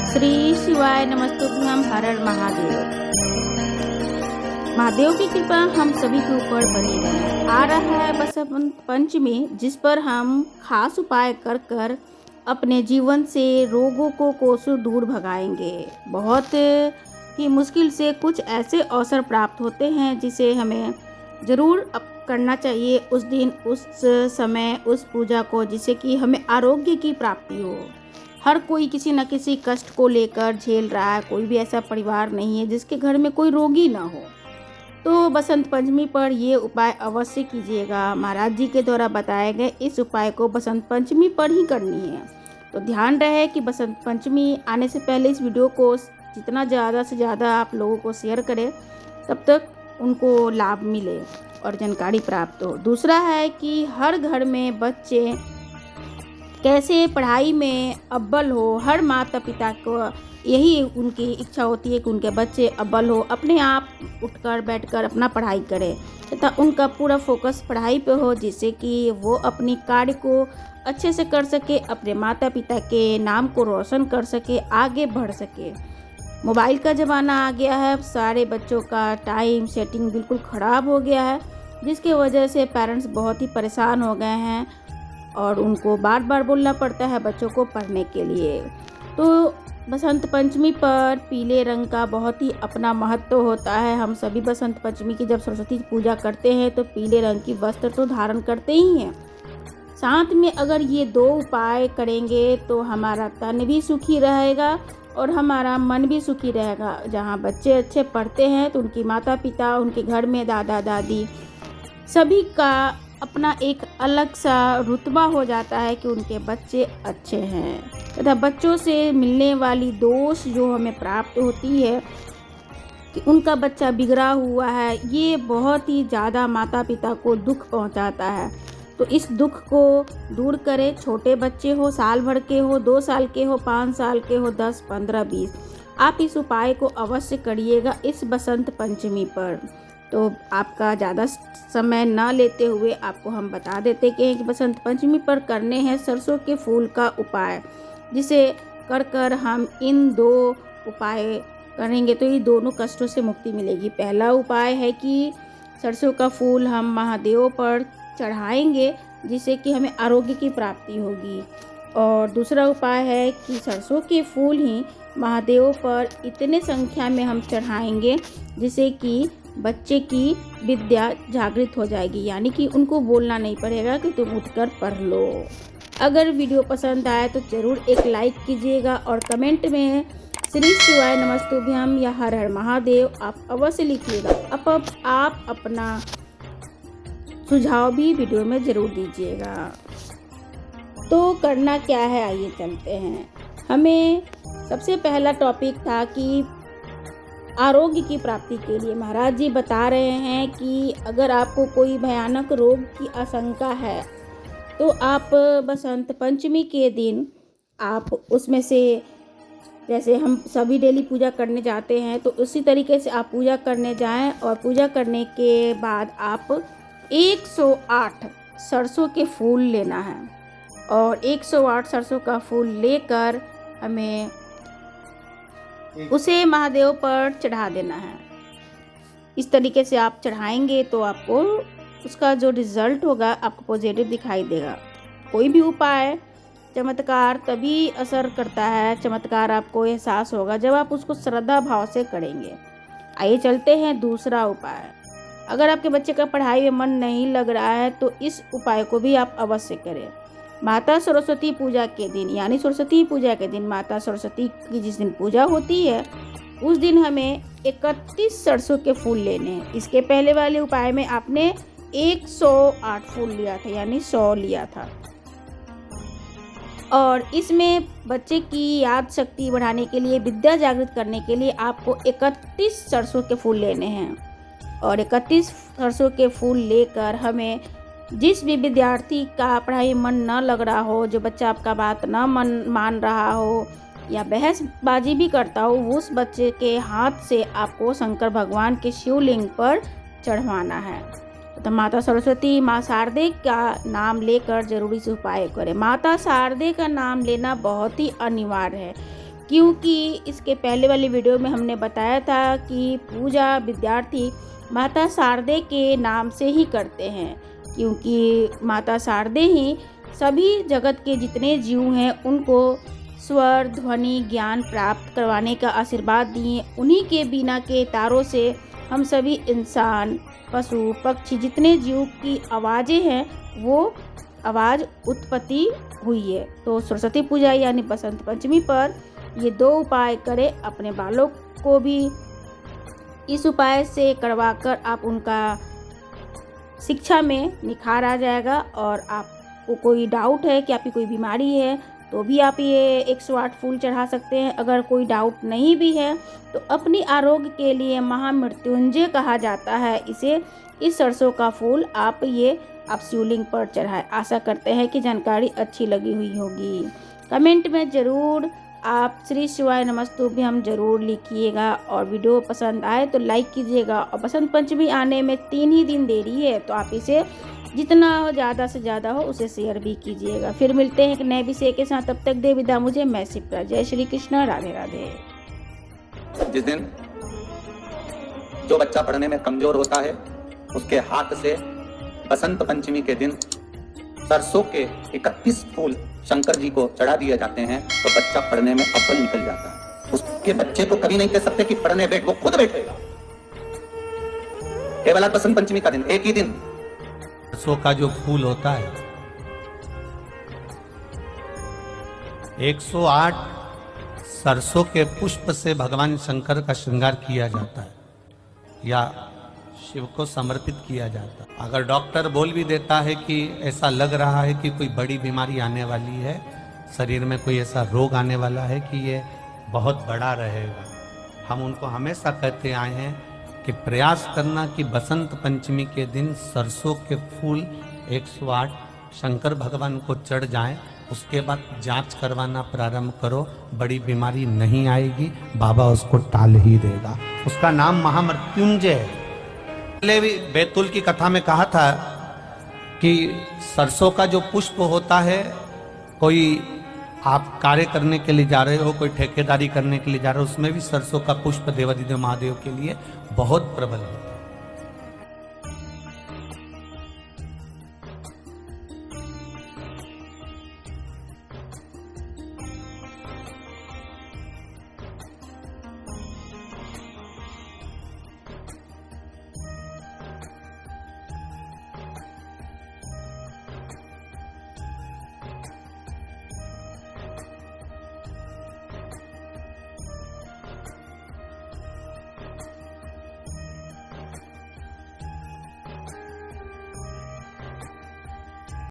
श्री शिवाय नमस्तुभ्यम, हर हर महादेव। महादेव की कृपा हम सभी के ऊपर बनी रहे। आ रहा है बसंत पंचमी, जिस पर हम खास उपाय कर कर अपने जीवन से रोगों को कोसों दूर भगाएंगे। बहुत ही मुश्किल से कुछ ऐसे अवसर प्राप्त होते हैं जिसे हमें ज़रूर करना चाहिए उस दिन, उस समय, उस पूजा को, जिससे कि हमें आरोग्य की प्राप्ति हो। हर कोई किसी न किसी कष्ट को लेकर झेल रहा है। कोई भी ऐसा परिवार नहीं है जिसके घर में कोई रोगी ना हो। तो बसंत पंचमी पर ये उपाय अवश्य कीजिएगा। महाराज जी के द्वारा बताए गए इस उपाय को बसंत पंचमी पर ही करनी है। तो ध्यान रहे कि बसंत पंचमी आने से पहले इस वीडियो को जितना ज़्यादा से ज़्यादा आप लोगों को शेयर करें, तब तक उनको लाभ मिले और जानकारी प्राप्त हो। दूसरा है कि हर घर में बच्चे कैसे पढ़ाई में अव्वल हो। हर माता पिता को यही उनकी इच्छा होती है कि उनके बच्चे अव्वल हो, अपने आप उठकर बैठकर अपना पढ़ाई करें तथा उनका पूरा फोकस पढ़ाई पे हो, जिससे कि वो अपनी कार्य को अच्छे से कर सके, अपने माता पिता के नाम को रोशन कर सके, आगे बढ़ सके। मोबाइल का ज़माना आ गया है, सारे बच्चों का टाइम सेटिंग बिल्कुल ख़राब हो गया है, जिसकी वजह से पेरेंट्स बहुत ही परेशान हो गए हैं और उनको बार बार बोलना पड़ता है बच्चों को पढ़ने के लिए। तो बसंत पंचमी पर पीले रंग का बहुत ही अपना महत्व होता है। हम सभी बसंत पंचमी की जब सरस्वती पूजा करते हैं तो पीले रंग की वस्त्र तो धारण करते ही हैं। साथ में अगर ये दो उपाय करेंगे तो हमारा तन भी सुखी रहेगा और हमारा मन भी सुखी रहेगा। जहाँ बच्चे अच्छे पढ़ते हैं तो उनकी माता पिता, उनके घर में दादा दादी, सभी का अपना एक अलग सा रुतबा हो जाता है कि उनके बच्चे अच्छे हैं। तथा बच्चों से मिलने वाली दोष जो हमें प्राप्त होती है कि उनका बच्चा बिगड़ा हुआ है, ये बहुत ही ज़्यादा माता पिता को दुख पहुंचाता है। तो इस दुख को दूर करें। छोटे बच्चे हो, साल भर के हो, 2 साल के हो, 5 साल के हो, 10, 15, 20, आप इस उपाय को अवश्य करिएगा इस बसंत पंचमी पर। तो आपका ज़्यादा समय ना लेते हुए आपको हम बता देते हैं कि बसंत पंचमी पर करने हैं सरसों के फूल का उपाय, जिसे कर कर हम इन 2 उपाय करेंगे तो ये दोनों कष्टों से मुक्ति मिलेगी। पहला उपाय है कि सरसों का फूल हम महादेव पर चढ़ाएंगे, जिससे कि हमें आरोग्य की प्राप्ति होगी। और दूसरा उपाय है कि सरसों के फूल ही महादेव पर इतने संख्या में हम चढ़ाएंगे जिससे कि बच्चे की विद्या जागृत हो जाएगी, यानी कि उनको बोलना नहीं पड़ेगा कि तुम उठकर पढ़ लो। अगर वीडियो पसंद आए तो ज़रूर एक लाइक कीजिएगा और कमेंट में श्री शिवाय नमस्तुभ्यम या हर हर महादेव आप अवश्य लिखिएगा। अब आप अपना सुझाव भी वीडियो में ज़रूर दीजिएगा। तो करना क्या है, आइए चलते हैं। हमें सबसे पहला टॉपिक था कि आरोग्य की प्राप्ति के लिए महाराज जी बता रहे हैं कि अगर आपको कोई भयानक रोग की आशंका है तो आप बसंत पंचमी के दिन आप उसमें से, जैसे हम सभी डेली पूजा करने जाते हैं तो उसी तरीके से आप पूजा करने जाएं और पूजा करने के बाद आप 108 सरसों के फूल लेना है और 108 सरसों का फूल लेकर हमें उसे महादेव पर चढ़ा देना है। इस तरीके से आप चढ़ाएंगे तो आपको उसका जो रिज़ल्ट होगा आपको पॉजिटिव दिखाई देगा। कोई भी उपाय, चमत्कार तभी असर करता है, चमत्कार आपको एहसास होगा जब आप उसको श्रद्धा भाव से करेंगे। आइए चलते हैं दूसरा उपाय। अगर आपके बच्चे का पढ़ाई में मन नहीं लग रहा है तो इस उपाय को भी आप अवश्य करें। माता सरस्वती पूजा के दिन, यानी सरस्वती पूजा के दिन, माता सरस्वती की जिस दिन पूजा होती है उस दिन हमें 31 सरसों के फूल लेने हैं। इसके पहले वाले उपाय में आपने 108 फूल लिया था, यानी 100 लिया था। और इसमें बच्चे की याद शक्ति बढ़ाने के लिए, विद्या जागृत करने के लिए आपको 31 सरसों के फूल लेने हैं। और 31 सरसों के फूल लेकर हमें जिस भी विद्यार्थी का पढ़ाई मन न लग रहा हो, जो बच्चा आपका बात न मान रहा हो या बहसबाजी भी करता हो, उस बच्चे के हाथ से आपको शंकर भगवान के शिवलिंग पर चढ़वाना है। तो माता सरस्वती, माँ शारदे का नाम लेकर जरूरी से उपाय करें। माता शारदे का नाम लेना बहुत ही अनिवार्य है। क्योंकि इसके पहले वाली वीडियो में हमने बताया था कि पूजा विद्यार्थी माता शारदे के नाम से ही करते हैं, क्योंकि माता शारदे ही सभी जगत के जितने जीव हैं उनको स्वर ध्वनि ज्ञान प्राप्त करवाने का आशीर्वाद दिए। उन्हीं के बिना के तारों से हम सभी इंसान पशु पक्षी जितने जीव की आवाज़ें हैं वो आवाज़ उत्पत्ति हुई है। तो सरस्वती पूजा यानी बसंत पंचमी पर ये 2 उपाय करें। अपने बालों को भी इस उपाय से करवाकर आप उनका शिक्षा में निखार आ जाएगा। और आपको कोई डाउट है कि आपकी कोई बीमारी है तो भी आप ये 108 फूल चढ़ा सकते हैं। अगर कोई डाउट नहीं भी है तो अपनी आरोग्य के लिए महामृत्युंजय कहा जाता है इसे। इस सरसों का फूल आप शिवलिंग पर चढ़ाएं। आशा करते हैं कि जानकारी अच्छी लगी हुई होगी। कमेंट में ज़रूर आप श्री शिवाय नमस्तुभ्यम जरूर लिखिएगा और वीडियो पसंद आए तो लाइक कीजिएगा। और बसंत पंचमी आने में 3 ही दिन देरी है तो आप इसे जितना ज़्यादा से ज़्यादा हो उसे शेयर भी कीजिएगा। फिर मिलते हैं एक नए विषय के साथ, तब तक दे विदा मुझे। मैं शिप्रा। जय श्री कृष्ण। राधे राधे। जिस दिन जो बच्चा पढ़ने में कमजोर होता है उसके हाथ से बसंत पंचमी के दिन सरसों के 31 फूल शंकर जी को चढ़ा दिए जाते हैं तो बच्चा पढ़ने में अव्वल निकल जाता है। उसके बच्चे को कभी नहीं कह सकते कि पढ़ने बैठ, वो खुद बैठेगा। केवल बसंत पंचमी का दिन, एक ही दिन। सरसों का जो फूल होता है 108 सरसों के पुष्प से भगवान शंकर का श्रृंगार किया जाता है या शिव को समर्पित किया जाता है। अगर डॉक्टर बोल भी देता है कि ऐसा लग रहा है कि कोई बड़ी बीमारी आने वाली है, शरीर में कोई ऐसा रोग आने वाला है कि ये बहुत बड़ा रहेगा, हम उनको हमेशा कहते आए हैं कि प्रयास करना कि बसंत पंचमी के दिन सरसों के फूल 108 शंकर भगवान को चढ़ जाएं। उसके बाद जांच करवाना प्रारंभ करो, बड़ी बीमारी नहीं आएगी, बाबा उसको टाल ही देगा। उसका नाम महामृत्युंजय है। पहले भी बैतूल की कथा में कहा था कि सरसों का जो पुष्प होता है, कोई आप कार्य करने के लिए जा रहे हो, कोई ठेकेदारी करने के लिए जा रहे हो, उसमें भी सरसों का पुष्प देवाधिदेव महादेव के लिए बहुत प्रबल है।